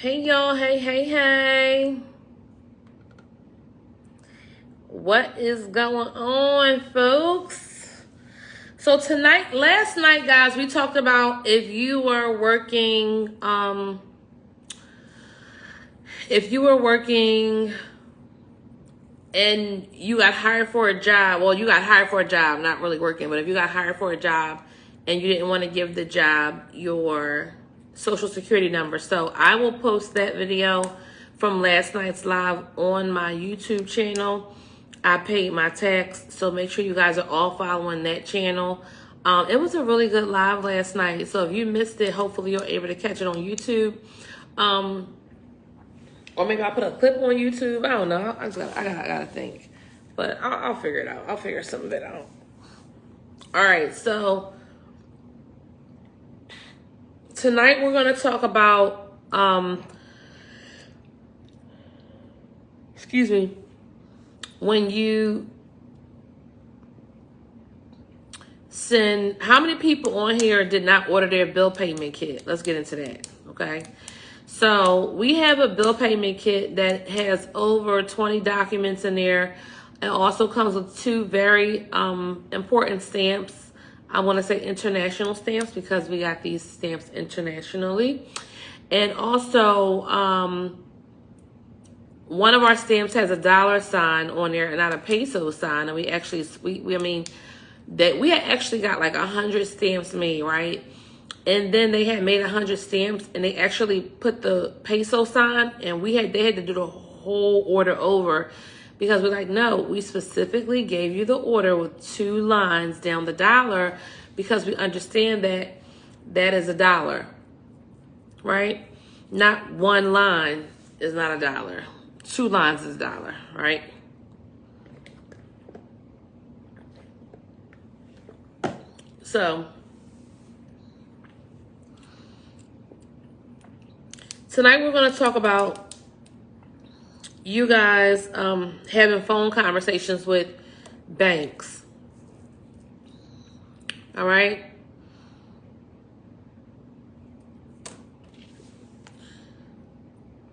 Hey y'all, hey. What is going on, folks? So last night, guys, we talked about if you were working, and you got hired for a job. Well, you got hired for a job, not really working, but if you got hired for a job and you didn't want to give the job your social security number. So I will post that video from last night's live on my YouTube channel. I paid my tax, so make sure you guys are all following that channel. It was a really good live last night. So if you missed it, hopefully you're able to catch it on YouTube. Or maybe I'll put a clip on YouTube. I don't know. I gotta think. But I'll figure it out. I'll figure some of it out. All right, so tonight we're going to talk about, when you send, how many people on here did not order their bill payment kit? Let's get into that, okay? So we have a bill payment kit that has over 20 documents in there. It also comes with two very important stamps. I want to say international stamps because we got these stamps internationally. And also, one of our stamps has a dollar sign on there and not a peso sign. And we had actually got like 100 stamps made, right? And then they had made 100 stamps and they actually put the peso sign, and they had to do the whole order over because we're like, no, we specifically gave you the order with two lines down the dollar because we understand that that is a dollar, right? Not one line is not a dollar. Two lines is a dollar, right? So tonight we're going to talk about you guys having phone conversations with banks. All right?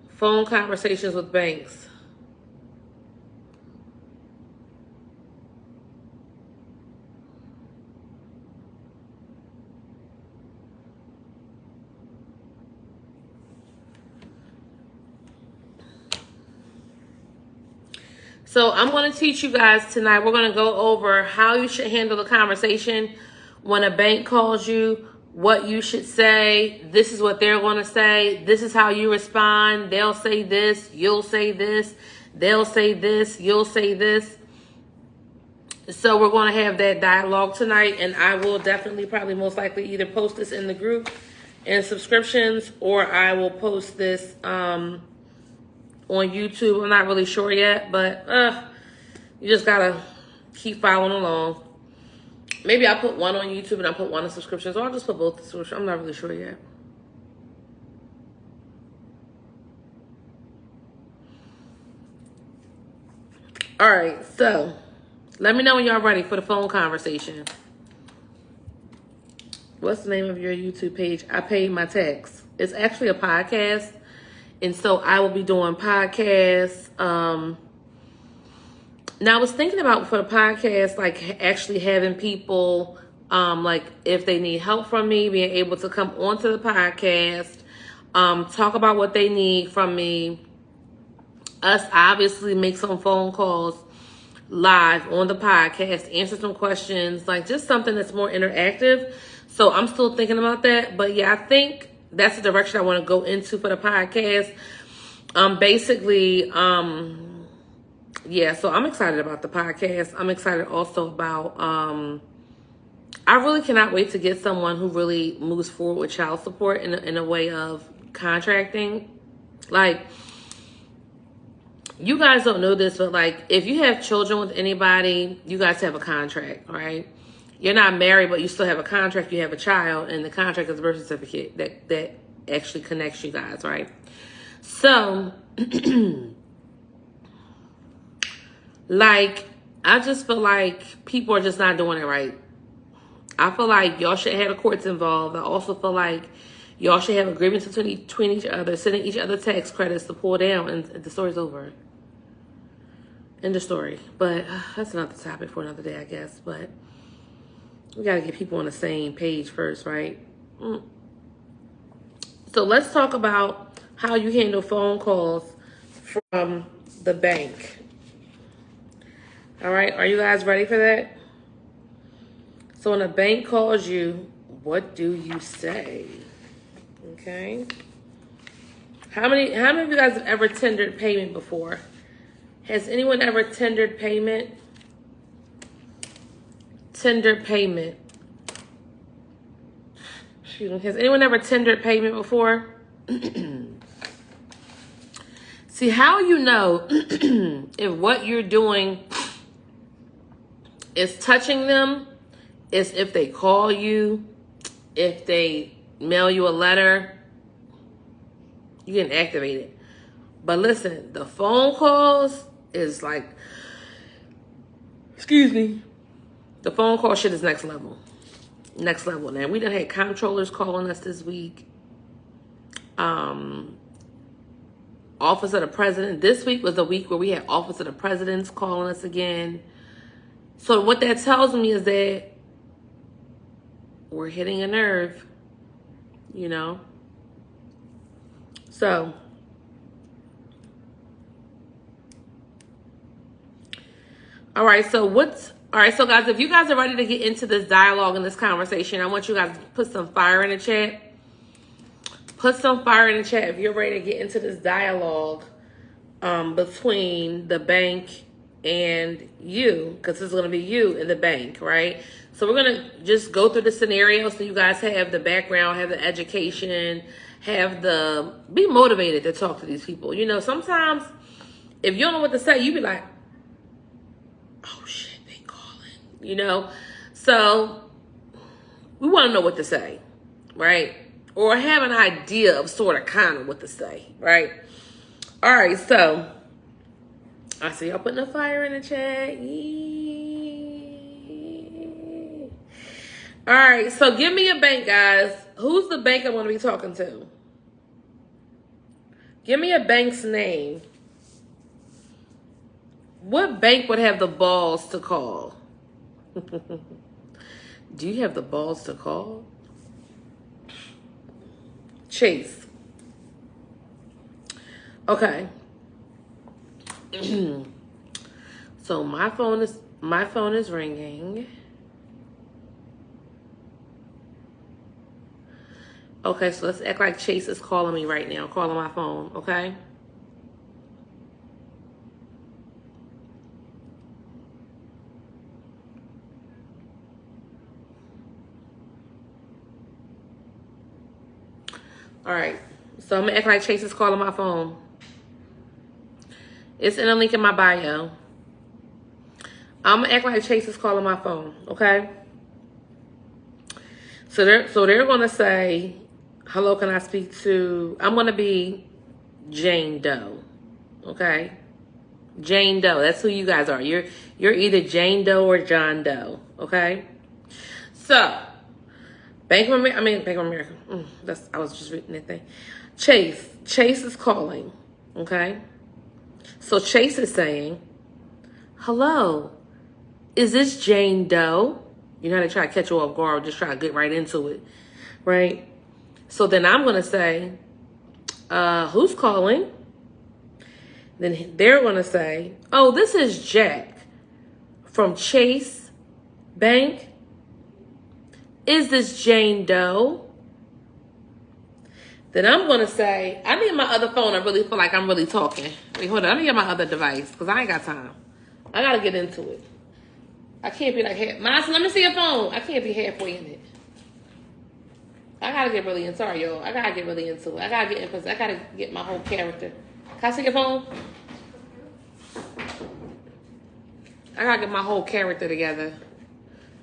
Phone conversations with banks. So I'm going to teach you guys tonight. We're going to go over how you should handle the conversation when a bank calls you, what you should say. This is what they're going to say. This is how you respond. They'll say this. You'll say this. They'll say this. You'll say this. So we're going to have that dialogue tonight, and I will definitely probably most likely either post this in the group and subscriptions, or I will post this on YouTube. I'm not really sure yet, but you just gotta keep following along. Maybe I'll put one on YouTube and I'll put one on subscriptions, or I'll just put both on subscriptions. I'm not really sure yet. All right, so let me know when y'all ready for the phone conversation. What's the name of your YouTube page? I Paid My Tax. It's actually a podcast. And so I will be doing podcasts. Now I was thinking about for the podcast, like actually having people, like if they need help from me, being able to come onto the podcast, talk about what they need from me. Us obviously make some phone calls live on the podcast, answer some questions, like just something that's more interactive. So I'm still thinking about that. But yeah, I think that's the direction I want to go into for the podcast. So I'm excited about the podcast. I'm excited also about, I really cannot wait to get someone who really moves forward with child support in a way of contracting. Like, you guys don't know this, but like, if you have children with anybody, you guys have a contract, right? You're not married, but you still have a contract. You have a child, and the contract is a birth certificate that actually connects you guys, right? So, like, I just feel like people are just not doing it right. I feel like y'all should have the courts involved. I also feel like Y'all should have agreements between each other, sending each other tax credits to pull down, and the story's over. End of story. But that's another topic for another day, I guess. But we got to get people on the same page first, right? So let's talk about how you handle phone calls from the bank. All right, are you guys ready for that? So when a bank calls you, what do you say? Okay. How many of you guys have ever tendered payment before? Has anyone ever tendered payment? Tendered payment. Excuse me. Has anyone ever tendered payment before? See, how you know if what you're doing is touching them is if they call you, if they mail you a letter, you can activate it. But listen, the phone calls is like, excuse me, the phone call shit is next level. Next level. Now, we done had comptrollers calling us this week. Office of the President. This week was a week where we had Office of the Presidents calling us again. So what that tells me is that we're hitting a nerve, you know? So, all right, so guys, if you guys are ready to get into this dialogue and this conversation, I want you guys to put some fire in the chat. Put some fire in the chat if you're ready to get into this dialogue between the bank and you, because it's going to be you and the bank, right? So we're going to just go through the scenario so you guys have the background, have the education, be motivated to talk to these people. You know, sometimes if you don't know what to say, you be like, oh shit, they calling, you know? So we want to know what to say, right? Or have an idea of sort of kind of what to say, right? All right, so I see y'all putting a fire in the chat. Yee. All right, so give me a bank, guys. Who's the bank I want to be talking to? Give me a bank's name. What bank would have the balls to call? Do you have the balls to call? Chase. Okay. So my phone is ringing. Okay, so let's act like Chase is calling me right now, calling my phone, okay? All right, so I'm gonna act like Chase is calling my phone. It's in a link in my bio. I'm gonna act like Chase is calling my phone, okay? So they're gonna say, hello, can I speak to, I'm gonna be Jane Doe, okay? Jane Doe, that's who you guys are. You're either Jane Doe or John Doe, okay? So, Bank of America. I was just reading that thing. Chase is calling, okay? So Chase is saying, hello, is this Jane Doe? You know how they try to catch you off guard, just try to get right into it, right? So then I'm going to say, who's calling? Then they're going to say, oh, this is Jack from Chase Bank. Is this Jane Doe? Then I'm going to say, I need my other phone. I really feel like I'm really talking. Wait, hold on. Let me get my other device because I ain't got time. I got to get into it. I can't be like, let me see your phone. I can't be halfway in it. I got to get really into it. Sorry, y'all. I got to get really into it. I got to get in because I got to get my whole character. Can I see your phone? I got to get my whole character together.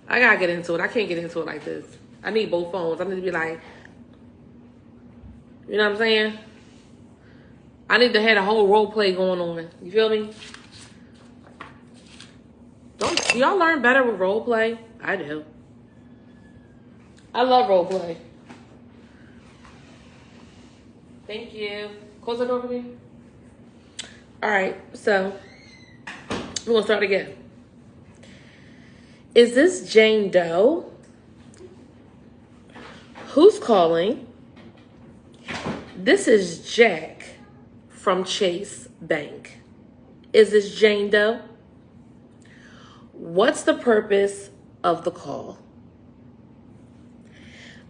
I got to get into it. I can't get into it like this. I need both phones. I need to be like, you know what I'm saying? I need to have a whole role play going on. You feel me? Do y'all learn better with role play? I do. I love role play. Thank you. Close the door for me. All right, so we're gonna start again. Is this Jane Doe? Who's calling? This is Jack from Chase Bank. Is this Jane Doe? What's the purpose of the call?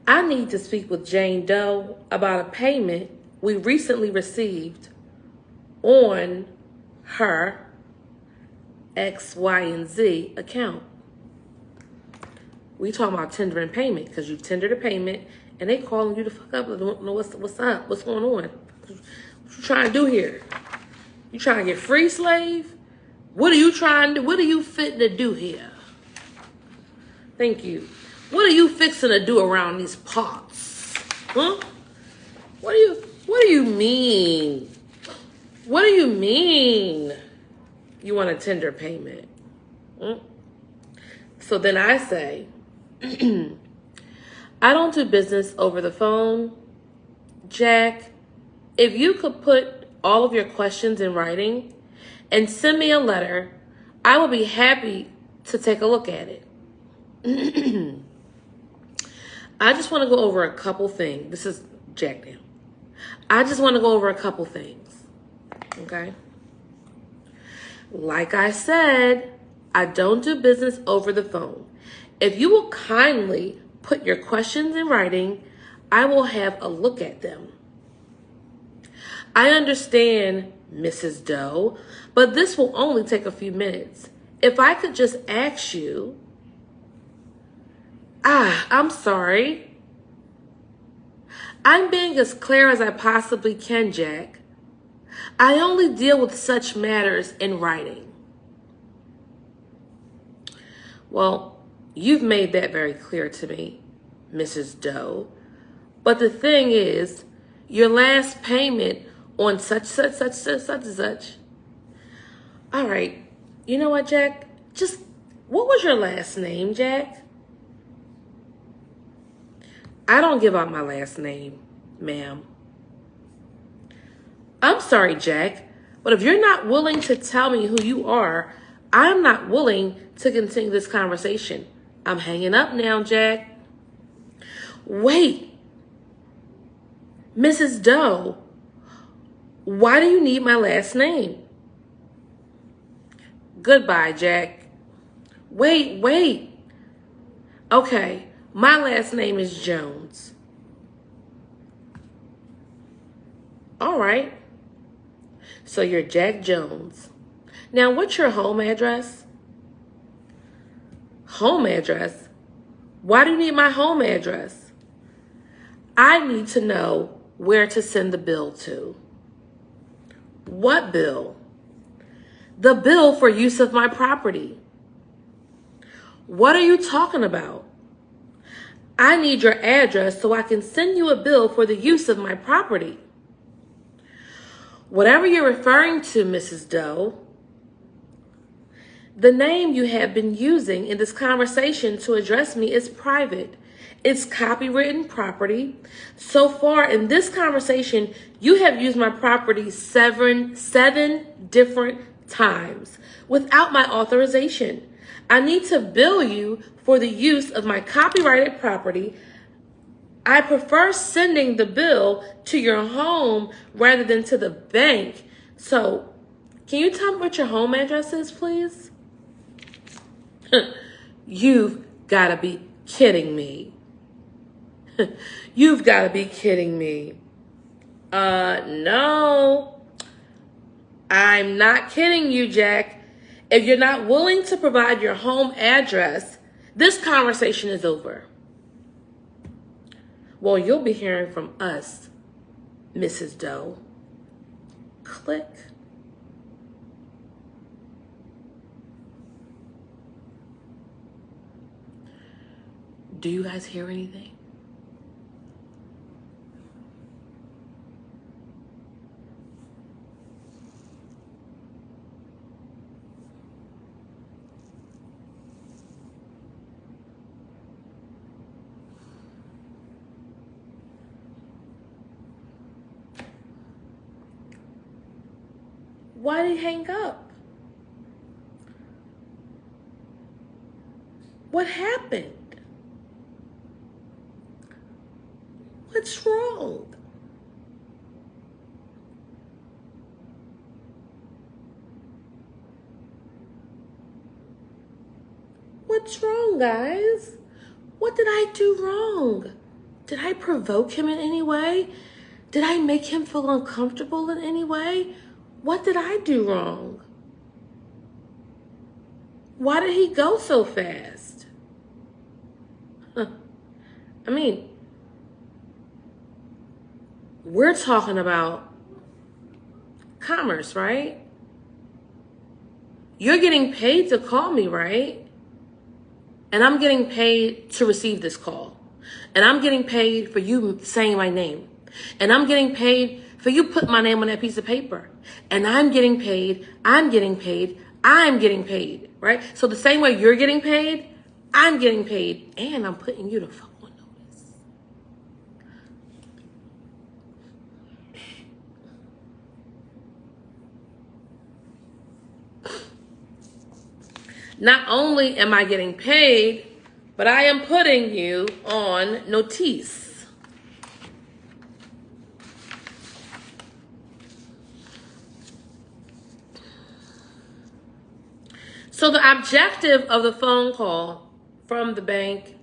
I need to speak with Jane Doe about a payment we recently received on her X, Y, and Z account. We talking about tendering payment because you tendered a payment and they calling you to fuck up. What's up? What's going on? What you trying to do here? You trying to get free, slave? What are you trying to? What are you fitting to do here? Thank you. What are you fixing to do around these parts? Huh? What do you mean? What do you mean? You want a tender payment? So then I say, I don't do business over the phone. Jack, if you could put all of your questions in writing and send me a letter, I will be happy to take a look at it. I just want to go over a couple things. This is Jack now. I just want to go over a couple things. Okay? Like I said, I don't do business over the phone. If you will kindly put your questions in writing, I will have a look at them. I understand, Mrs. Doe, but this will only take a few minutes. If I could just ask you, I'm sorry. I'm being as clear as I possibly can, Jack. I only deal with such matters in writing. Well, you've made that very clear to me, Mrs. Doe. But the thing is, your last payment on such. All right. You know what, Jack? What was your last name, Jack? I don't give out my last name, ma'am. I'm sorry, Jack, but if you're not willing to tell me who you are, I'm not willing to continue this conversation. I'm hanging up now, Jack. Wait. Mrs. Doe, why do you need my last name? Goodbye, Jack. Wait. Okay, my last name is Jones. All right. So you're Jack Jones. Now, what's your home address? Home address? Why do you need my home address? I need to know where to send the bill to. What bill? The bill for use of my property. What are you talking about? I need your address so I can send you a bill for the use of my property. Whatever you're referring to, Mrs. Doe, the name you have been using in this conversation to address me is private. It's copywritten property. So far in this conversation, you have used my property seven different times without my authorization. I need to bill you for the use of my copyrighted property. I prefer sending the bill to your home rather than to the bank. So, can you tell me what your home address is, please? You've got to be kidding me. You've got to be kidding me. No. I'm not kidding you, Jack. If you're not willing to provide your home address, this conversation is over. Well, you'll be hearing from us, Mrs. Doe. Click. Do you guys hear anything? Why did he hang up? What happened? What's wrong? What's wrong, guys? What did I do wrong? Did I provoke him in any way? Did I make him feel uncomfortable in any way? What did I do wrong? Why did he go so fast? I mean, we're talking about commerce, right? You're getting paid to call me, right? And I'm getting paid to receive this call. And I'm getting paid for you saying my name. And I'm getting paid for you putting my name on that piece of paper. And I'm getting paid, I'm getting paid, I'm getting paid, right? So the same way you're getting paid, I'm getting paid, and I'm putting you to fuck on notice. Not only am I getting paid, but I am putting you on notice. So the objective of the phone call from the bank,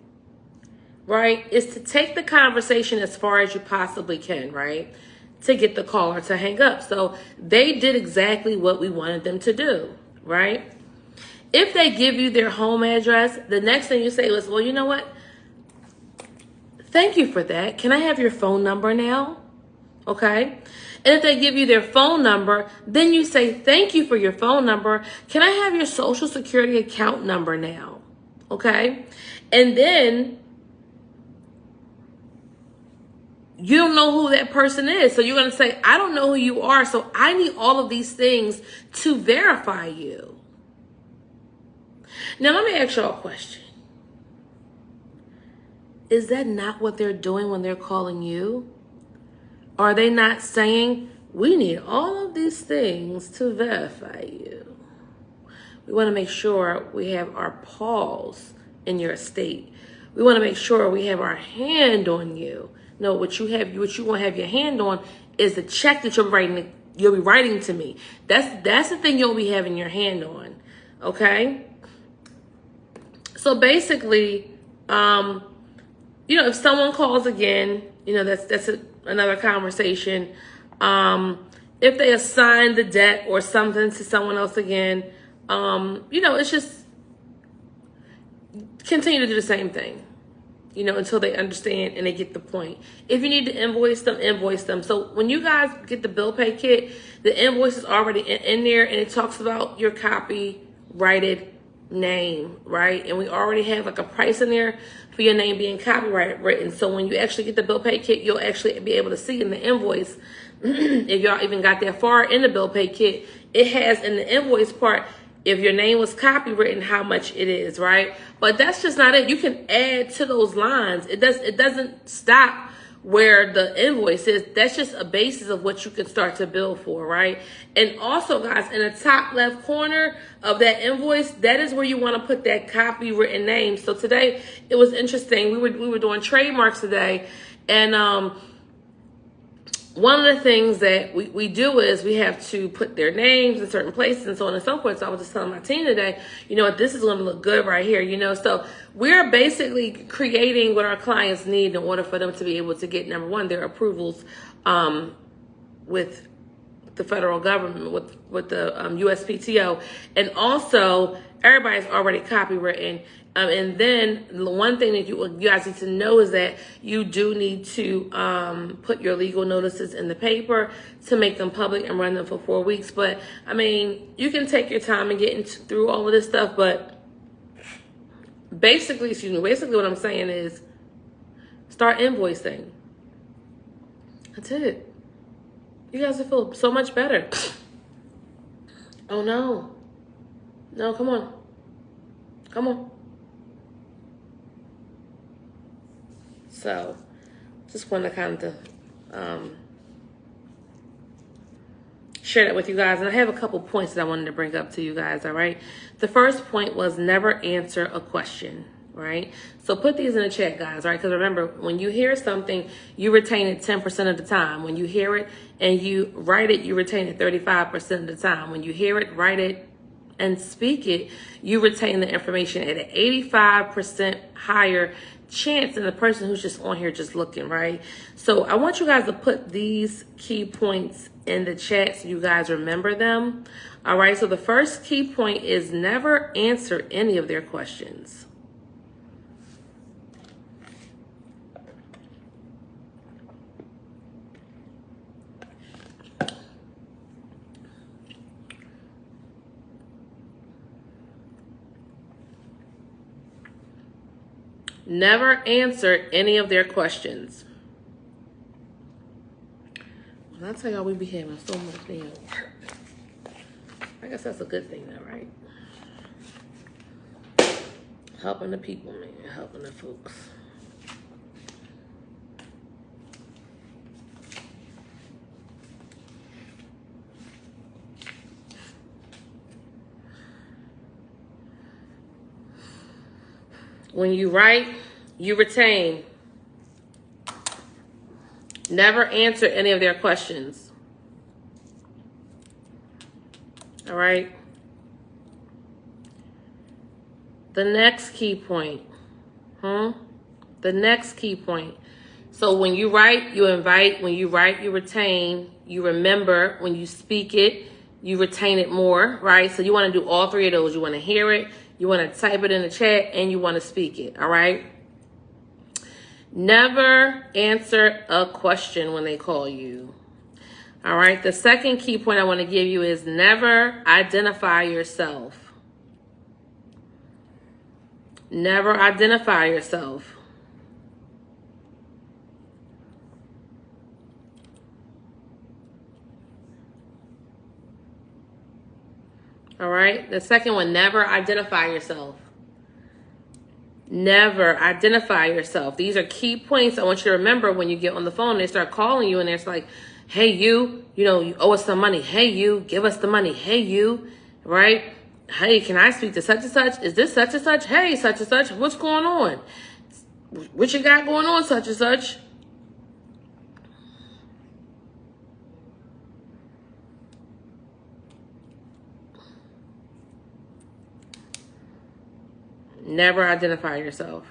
right, is to take the conversation as far as you possibly can, right, to get the caller to hang up. So they did exactly what we wanted them to do, right? If they give you their home address, the next thing you say is, well, you know what? Thank you for that. Can I have your phone number now? Okay. And if they give you their phone number, then you say, thank you for your phone number. Can I have your social security account number now? Okay. And then you don't know who that person is. So you're going to say, I don't know who you are. So I need all of these things to verify you. Now, let me ask y'all a question. Is that not what they're doing when they're calling you? Are they not saying, we need all of these things to verify you? We want to make sure we have our paws in your estate. We want to make sure we have our hand on you. No, what you want to have your hand on is the check that you'll be writing to me. That's the thing you'll be having your hand on. Okay? So basically, if someone calls again, that's another conversation. If they assign the debt or something to someone else again, it's just continue to do the same thing, until they understand and they get the point. If you need to invoice them. So when you guys get the bill pay kit, the invoice is already in there, and it talks about your copyrighted name, right? And we already have like a price in there for your name being copyrighted written. So when you actually get the bill pay kit, you'll actually be able to see in the invoice, if y'all even got that far in the bill pay kit, it has in the invoice part, if your name was copywritten, how much it is, right? But that's just not it. You can add to those lines. It doesn't stop where the invoice is. That's just a basis of what you can start to bill for, right? And also, guys, in the top left corner of that invoice, that is where you want to put that copywritten name. So today it was interesting. We were doing trademarks today, and one of the things that we do is we have to put their names in certain places and so on and so forth. So I was just telling my team today, this is going to look good right here, So we're basically creating what our clients need in order for them to be able to get, number one, their approvals with the federal government, with the USPTO. And also, everybody's already copywritten. And then the one thing that you guys need to know is that you do need to put your legal notices in the paper to make them public and run them for 4 weeks. But, you can take your time and get through all of this stuff. But basically what I'm saying is start invoicing. That's it. You guys will feel so much better. Oh, no. No, come on. Come on. So, just want to kind of share that with you guys. And I have a couple points that I wanted to bring up to you guys, all right? The first point was never answer a question, right? So put these in the chat, guys, all right? Because remember, when you hear something, you retain it 10% of the time. When you hear it and you write it, you retain it 35% of the time. When you hear it, write it, and speak it, you retain the information at an 85% higher chance than the person who's just on here just looking, right? So I want you guys to put these key points in the chat so you guys remember them. All right, so the first key point is never answer any of their questions. Never answer any of their questions. Well, I'll tell y'all, we be having so much damn work. I guess that's a good thing though, right? Helping the people, man. Helping the folks. When you write, you retain. Never answer any of their questions. All right. The next key point. The next key point. So when you write, you invite. When you write, you retain. You remember. When you speak it, you retain it more, right? So you want to do all three of those. You want to hear it, you want to type it in the chat, and you want to speak it, all right? Never answer a question when they call you. All right, the second key point I want to give you is never identify yourself. Never identify yourself. All right, the second one, never identify yourself. Never identify yourself. These are key points I want you to remember when you get on the phone. They start calling you and it's like, hey, you know, you owe us some money. Hey, you, give us the money. Hey, you, right? Hey, can I speak to such and such? Is this such and such? Hey, such and such, what's going on? What you got going on, such and such? Never identify yourself.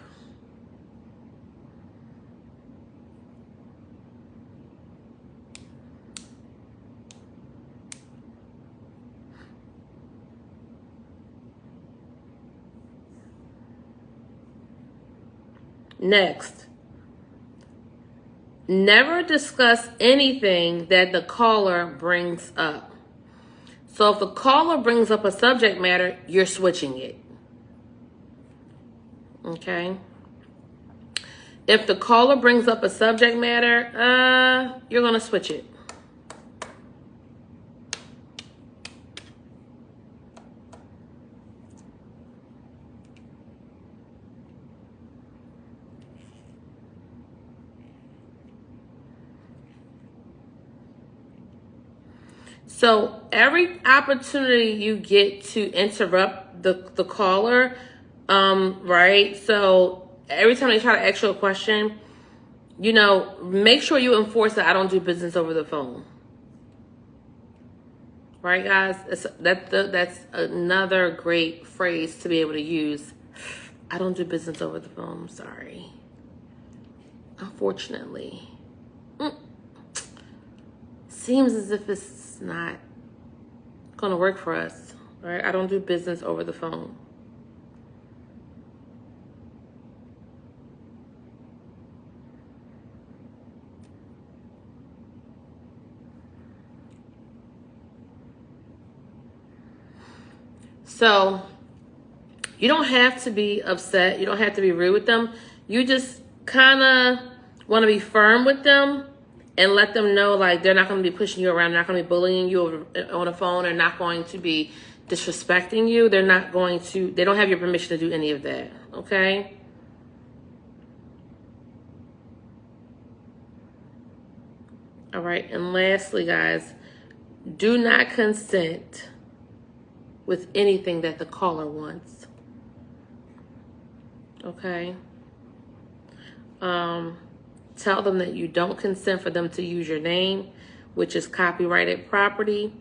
Next, never discuss anything that the caller brings up. So if the caller brings up a subject matter, you're switching it. Okay? If the caller brings up a subject matter, you're going to switch it. So every opportunity you get to interrupt the caller, right? So every time they try to ask you a question, you know, make sure you enforce that I don't do business over the phone. Right, guys? That's another great phrase to be able to use. I don't do business over the phone. I'm sorry. Unfortunately. Seems as if it's not going to work for us. Right? I don't do business over the phone. So you don't have to be upset. You don't have to be rude with them. You just kind of want to be firm with them and let them know, like, they're not going to be pushing you around. They're not going to be bullying you over, on the phone. They're not going to be disrespecting you. They're not going to, they don't have your permission to do any of that. Okay? All right. And lastly, guys, Do not consent with anything that the caller wants. Okay? Tell them that you don't consent for them to use your name, which is copyrighted property,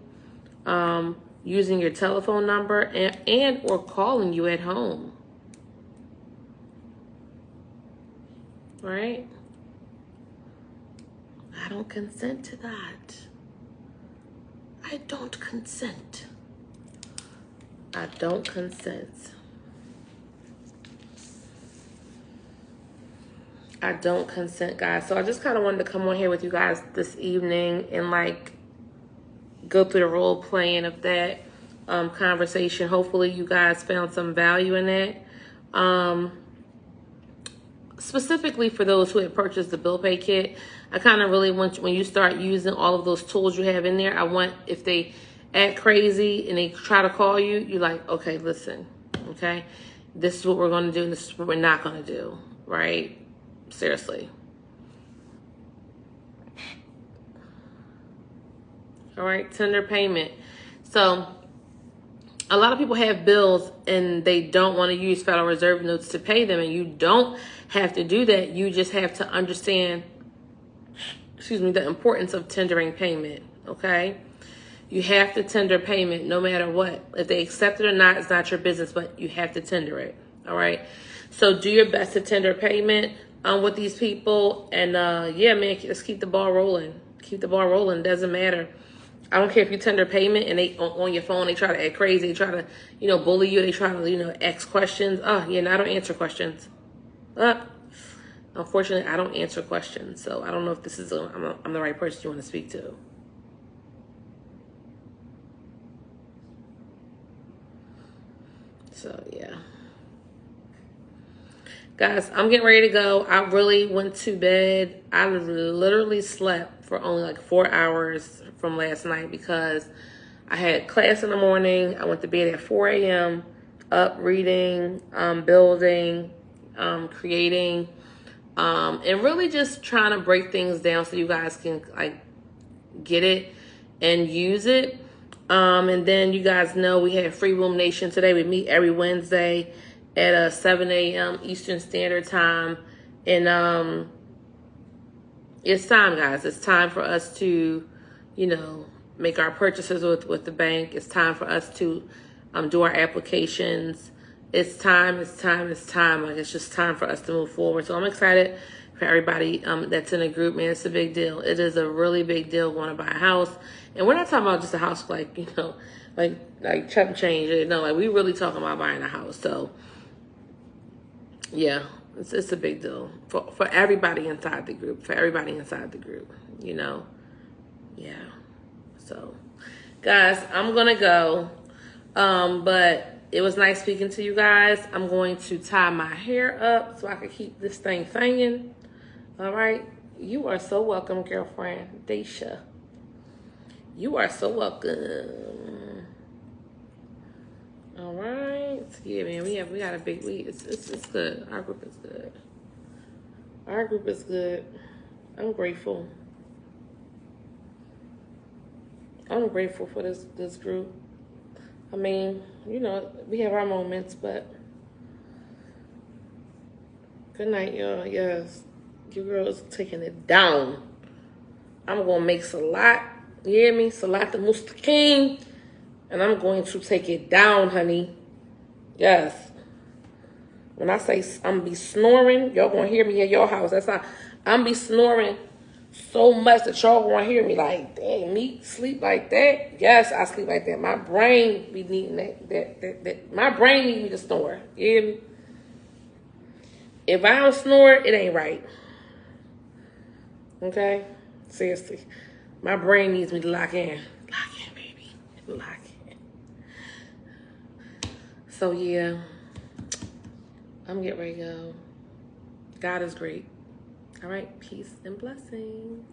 using your telephone number and or calling you at home. Right? I don't consent to that. I don't consent. I don't consent. I don't consent, guys. So I just kind of wanted to come on here with you guys this evening and like go through the role playing of that conversation. Hopefully you guys found some value in that. Specifically for those who had purchased the bill pay kit, I kind of really want, when you start using all of those tools you have in there, I want, if they act crazy and they try to call you, you're like, okay, listen, okay, this is what we're going to do and this is what we're not going to do, right? Seriously. All right, tender payment. So a lot of people have bills and they don't want to use Federal Reserve notes to pay them, and you don't have to do that. You just have to understand, the importance of tendering payment, okay? You have to tender payment no matter what. If they accept it or not, it's not your business, but you have to tender it, all right? So do your best to tender payment with these people, and yeah, man, let's keep the ball rolling. Keep the ball rolling, doesn't matter. I don't care if you tender payment and they on your phone, they try to act crazy, they try to, bully you, they try to, ask questions. Oh, yeah, no, I don't answer questions. Unfortunately, I don't answer questions, so I don't know if this is I'm the right person you want to speak to. So, yeah. Guys, I'm getting ready to go. I really went to bed. I literally slept for only like 4 hours from last night because I had class in the morning. I went to bed at 4 a.m., up reading, building, creating, and really just trying to break things down so you guys can like get it and use it. And then you guys know we have Free Room Nation today. We meet every Wednesday at 7 a.m. Eastern Standard Time. And it's time, guys. It's time for us to, make our purchases with the bank. It's time for us to do our applications. It's time. Like, it's just time for us to move forward. So I'm excited for everybody that's in the group, man. It's a big deal. It is a really big deal going to buy a house. And we're not talking about just a house like, like chump change. No, like we really talking about buying a house. So yeah, it's a big deal for everybody inside the group, Yeah. So, guys, I'm going to go. But it was nice speaking to you guys. I'm going to tie my hair up so I can keep this thing hanging. All right. You are so welcome, girlfriend. Daisha. You are so welcome. All right. Yeah, man, we got a big week. It's good. Our group is good. I'm grateful. I'm grateful for this group. I mean, we have our moments, but good night, y'all. Yes, you girls taking it down. I'm gonna make salat. You hear me? Salat the mustaqim. And I'm going to take it down, honey. Yes. When I say I'm be snoring, y'all gonna hear me at your house. That's how I'm be snoring so much that y'all gonna hear me like, dang, me sleep like that? Yes, I sleep like that. My brain be needing that. My brain need me to snore. You hear me? If I don't snore, it ain't right. Okay? Seriously. My brain needs me to lock in. Lock in, baby. Lock in. So, yeah. I'm getting ready to go. God is great. All right. Peace and blessings.